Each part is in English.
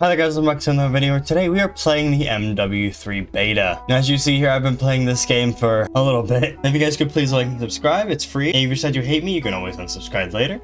Hi there guys, welcome back to another video. Today we are playing the Mw3 beta. Now as you see here, I've been playing this game for a little bit. If you guys could please like and subscribe, it's free. And if you said you hate me, you can always unsubscribe later.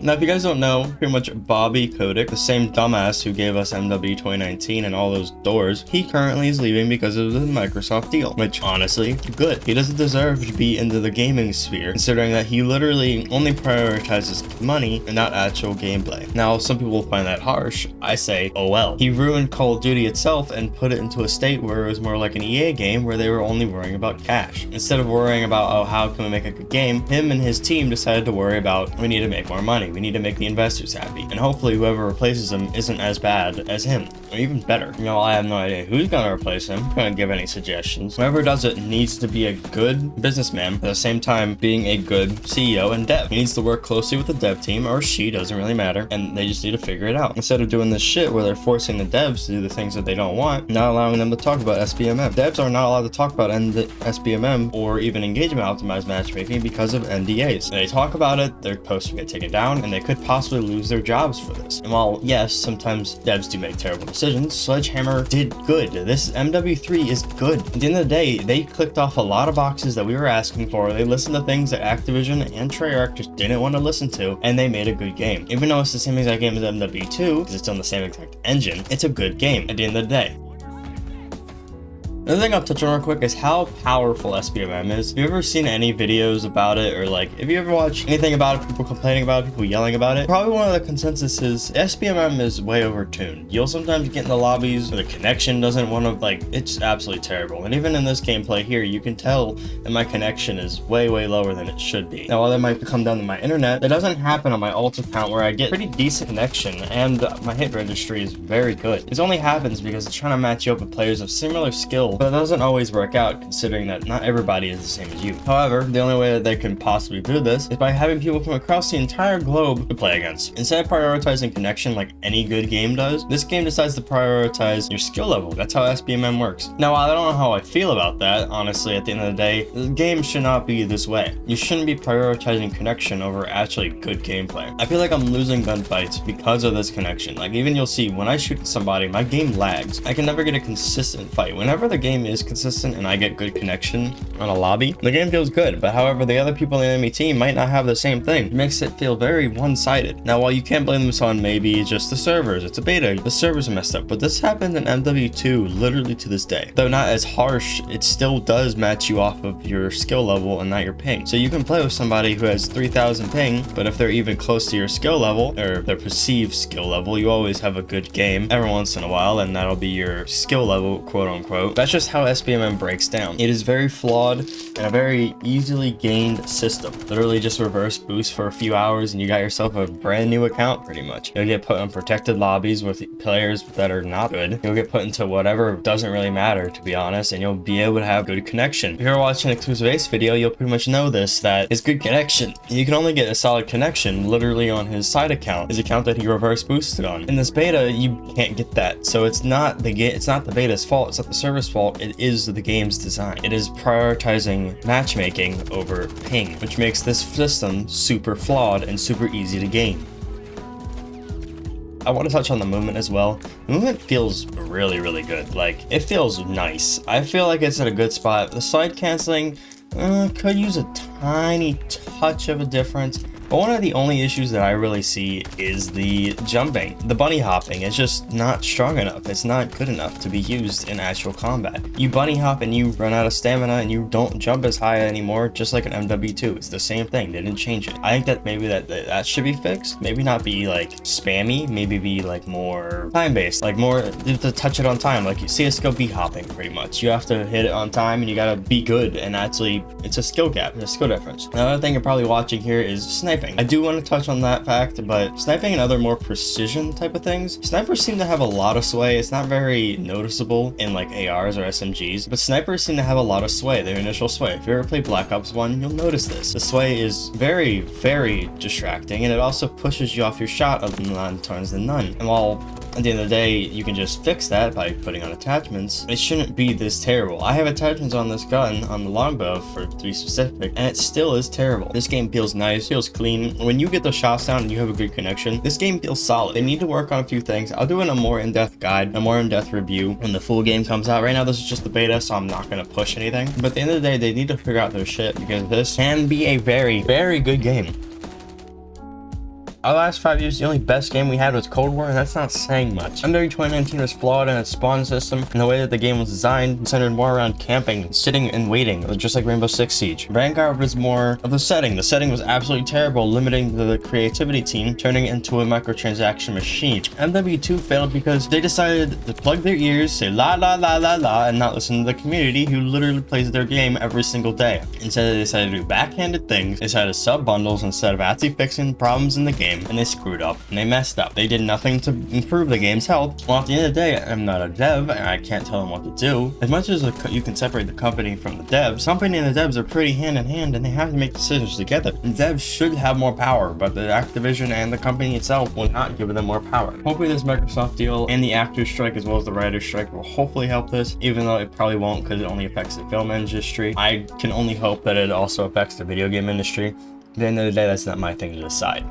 Now, if you guys don't know, pretty much Bobbi, the same dumbass who gave us MW 2019 and all those doors, he currently is leaving because of the Microsoft deal, which honestly, good. He doesn't deserve to be into the gaming sphere, considering that he literally only prioritizes money and not actual gameplay. Now, some people will find that harsh. I say, oh well. He ruined Call of Duty itself and put it into a state where it was more like an EA game where they were only worrying about cash. Instead of worrying about, oh, how can we make a good game, him and his team decided to worry about, we need to make more money. We need to make the investors happy, and hopefully whoever replaces him isn't as bad as him, or even better. You know, I have no idea who's gonna replace him. I'm gonna give any suggestions. Whoever does it needs to be a good businessman, at the same time being a good CEO and dev. He needs to work closely with the dev team, or she, doesn't really matter, and they just need to figure it out. Instead of doing this shit where they're forcing the devs to do the things that they don't want, not allowing them to talk about Sbmm. Devs are not allowed to talk about Sbmm or even engagement optimized matchmaking because of NDAs. They talk about it, their posts will get taken down, and they could possibly lose their jobs for this. And while yes, sometimes devs do make terrible decisions, Sledgehammer did good. This Mw3 is good. At the end of the day, they clicked off a lot of boxes that we were asking for. They listened to things that Activision and Treyarch just didn't want to listen to, and they made a good game. Even though it's the same exact game as Mw2, because it's on the same exact engine, it's a good game at the end of the day. Another thing I'll touch on real quick is how powerful Sbmm is. Have you ever seen any videos about it, or like, if you ever watch anything about it, people complaining about it, people yelling about it? Probably one of the consensus is Sbmm is way overtuned. You'll sometimes get in the lobbies where the connection doesn't want to, like, it's absolutely terrible. And even in this gameplay here, you can tell that my connection is way lower than it should be. Now, while that might come down to my internet, that doesn't happen on my alt account where I get pretty decent connection and my hit registry is very good. This only happens because it's trying to match you up with players of similar skill, but it doesn't always work out considering that not everybody is the same as you. However, the only way that they can possibly do this is by having people from across the entire globe to play against. Instead of prioritizing connection like any good game does, this game decides to prioritize your skill level. That's how Sbmm works. Now, I don't know how I feel about that, honestly. At the end of the day, the game should not be this way. You shouldn't be prioritizing connection over actually good gameplay. I feel like I'm losing gunfights because of this connection. Like, even you'll see when I shoot at somebody, my game lags. I can never get a consistent fight. Whenever the game is consistent and I get good connection on a lobby, the game feels good. But however, the other people in the enemy team might not have the same thing. It makes it feel very one-sided. Now, while you can't blame this on maybe just the servers, it's a beta, the servers are messed up, but this happened in Mw2 literally to this day. Though not as harsh, it still does match you off of your skill level and not your ping. So you can play with somebody who has 3000 ping, but if they're even close to your skill level, or their perceived skill level, you always have a good game every once in a while, and that'll be your skill level, quote unquote. That's just how Sbmm breaks down. It is very flawed and a very easily gained system. Literally just reverse boost for a few hours and you got yourself a brand new account pretty much. You'll get put in protected lobbies with players that are not good. You'll get put into whatever doesn't really matter, to be honest, and you'll be able to have good connection. If you're watching an Exclusive Ace video, you'll pretty much know this, that it's good connection. You can only get a solid connection literally on his side account, his account that he reverse boosted on. In this beta, you can't get that. So it's not the beta's fault, it's not the server's fault, it is the game's design. It is prioritizing matchmaking over ping, which makes this system super flawed and super easy to gain. I want to touch on the movement as well. The movement feels really good. Like, it feels nice. I feel like it's at a good spot. The side canceling could use a tiny touch of a difference. But one of the only issues that I really see is the jumping. The bunny hopping is just not strong enough. It's not good enough to be used in actual combat. You bunny hop and you run out of stamina and you don't jump as high anymore, just like an Mw2. It's the same thing. They didn't change it. I think that maybe that should be fixed. Maybe not be like spammy. Maybe be like more time-based. Like more to touch it on time. Like you CSGO beat hopping pretty much. You have to hit it on time and you gotta be good. And actually, it's a skill gap. It's a skill difference. Another thing you're probably watching here is sniping. I do want to touch on that fact, but sniping and other more precision type of things, snipers seem to have a lot of sway. It's not very noticeable in like ARs or SMGs, but snipers seem to have a lot of sway, their initial sway. If you ever play Black Ops 1, you'll notice this. The sway is very distracting, and it also pushes you off your shot of 9 times than none. And while At the end of the day, you can just fix that by putting on attachments. It shouldn't be this terrible. I have attachments on this gun, on the longbow to be specific, and it still is terrible. This game feels nice, feels clean. When you get the shots down and you have a good connection, this game feels solid. They need to work on a few things. I'll do a more in-depth guide, a more in-depth review when the full game comes out. Right now, this is just the beta, so I'm not going to push anything. But at the end of the day, they need to figure out their shit, because this can be a very, very good game. Our last 5 years, the only best game we had was Cold War, and that's not saying much. Mw3 2019 was flawed in its spawn system, and the way that the game was designed centered more around camping, sitting and waiting, just like Rainbow Six Siege. Vanguard was more of the setting. The setting was absolutely terrible, limiting the creativity team, turning it into a microtransaction machine. Mw2 failed because they decided to plug their ears, say la la la la la, and not listen to the community who literally plays their game every single day. Instead, they decided to do backhanded things. They decided to sub bundles instead of actually fixing problems in the game. And they screwed up and they messed up. They did nothing to improve the game's health. Well, at the end of the day, I'm not a dev and I can't tell them what to do. As much as you can separate the company from the devs, company and the devs are pretty hand in hand, and they have to make decisions together. The devs should have more power, but the Activision and the company itself will not give them more power. Hopefully this Microsoft deal and the actors strike as well as the writers strike will hopefully help this, even though it probably won't, because it only affects the film industry. I can only hope that it also affects the video game industry. At the end of the day, that's not my thing to decide.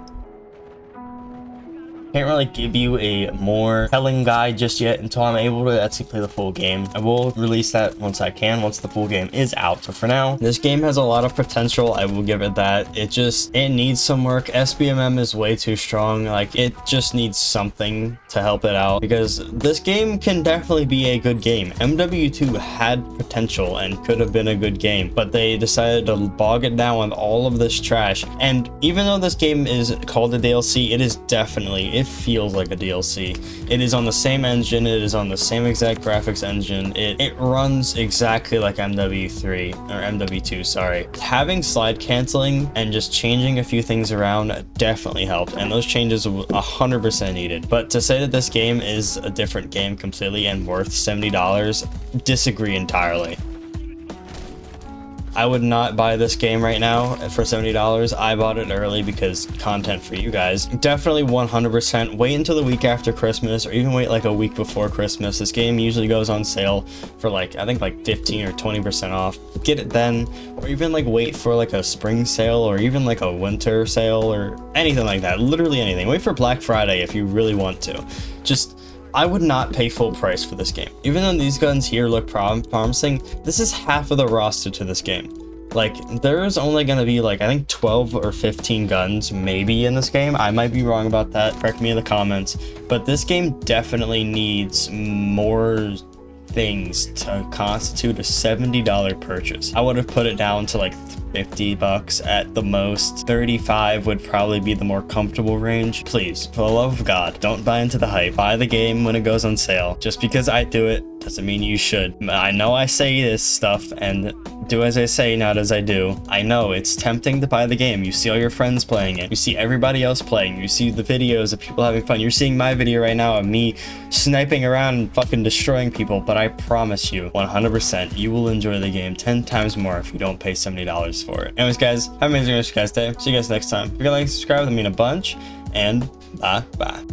Can't really give you a more telling guide just yet until I'm able to actually play the full game. I will release that once I can, once the full game is out. So for now, this game has a lot of potential. I will give it that. It needs some work. Sbmm is way too strong. Like, it just needs something to help it out, because this game can definitely be a good game. Mw2 had potential and could have been a good game, but they decided to bog it down with all of this trash. And even though this game is called a DLC, it is definitely, it feels like a DLC. It is on the same engine, it is on the same exact graphics engine, it runs exactly like Mw3 or Mw2, sorry. Having slide canceling and just changing a few things around definitely helped, and those changes were 100% needed. But to say that this game is a different game completely and worth $70, disagree entirely. I would not buy this game right now for $70. I bought it early because content for you guys. Definitely 100% wait until the week after Christmas, or even wait like a week before Christmas. This game usually goes on sale for like, I think like 15 or 20% off. Get it then, or even like wait for like a spring sale or even like a winter sale or anything like that. Literally anything. Wait for Black Friday if you really want to. I would not pay full price for this game. Even though these guns here look promising, this is half of the roster to this game. Like, there's only gonna be like, I think 12 or 15 guns maybe in this game. I might be wrong about that, correct me in the comments. But this game definitely needs more things to constitute a $70 purchase. I would have put it down to like $50 at the most. 35 would probably be the more comfortable range. Please, for the love of God, don't buy into the hype. Buy the game when it goes on sale. Just because I do it doesn't mean you should. I know I say this stuff and do as I say, not as I do. I know it's tempting to buy the game. You see all your friends playing it. You see everybody else playing. You see the videos of people having fun. You're seeing my video right now of me sniping around and fucking destroying people, but I promise you 100% you will enjoy the game 10 times more if you don't pay $70 for it. Anyways, guys, have an amazing rest of your guys' day. See you guys next time. If you're gonna like, subscribe, that mean a bunch, and bye.